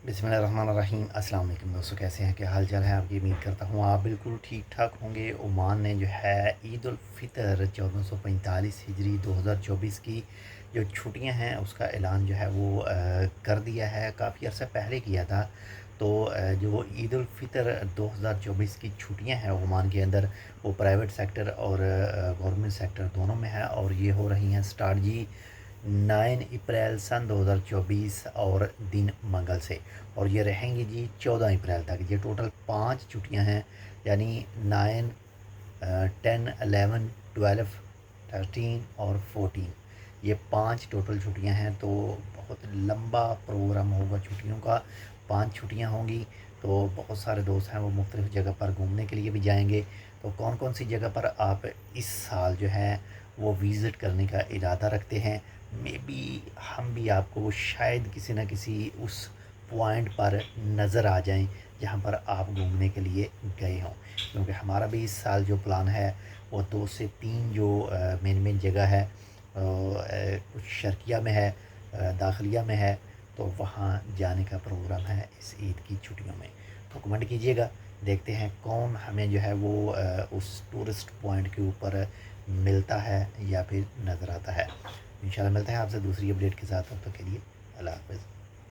बिस्मिल्लाहिर्रहमानिर्रहीम। अस्सलाम वालेकुम दोस्तों, कैसे हैं? क्या हाल चाल है आपकी? उम्मीद करता हूँ आप बिल्कुल ठीक ठाक होंगे। ओमान ने जो है ईद उल फ़ितर 1445 हिजरी 2024 की जो छुट्टियां हैं उसका ऐलान जो है वो कर दिया है। काफ़ी अर्सा पहले किया था। तो जो ईद उल फ़ितर 2024 की छुट्टियां हैं ओमान के अंदर, वो प्राइवेट सेक्टर और गवर्नमेंट सेक्टर दोनों में है। और ये हो रही हैं स्टार्ट जी 9 अप्रैल सन 2024 और दिन मंगल से, और ये रहेंगी जी 14 अप्रैल तक। ये टोटल 5 छुट्टियां हैं, यानी 9, 10, 11, 12, 13 और 14। ये 5 टोटल छुट्टियां हैं। तो बहुत लंबा प्रोग्राम होगा छुट्टियों का। 5 छुट्टियां होंगी तो बहुत सारे दोस्त हैं वो मुख्तलिफ़ जगह पर घूमने के लिए भी जाएंगे। तो कौन कौन सी जगह पर आप इस साल जो है वो विज़िट करने का इरादा रखते हैं? मे बी हम भी आपको शायद किसी न किसी उस पॉइंट पर नज़र आ जाएं जहाँ पर आप घूमने के लिए गए हों। क्योंकि हमारा भी इस साल जो प्लान है वो 2 से 3 जो मेन मेन जगह है, कुछ शर्किया में है, दाखिलिया में है, तो वहाँ जाने का प्रोग्राम है इस ईद की छुट्टियों में। तो कमेंट कीजिएगा, देखते हैं कौन हमें जो है वो उस टूरिस्ट पॉइंट के ऊपर मिलता है या फिर नज़र आता है। इंशाल्लाह मिलते हैं आपसे दूसरी अपडेट के साथ। तब तक के लिए अल्लाह हाफ़िज़।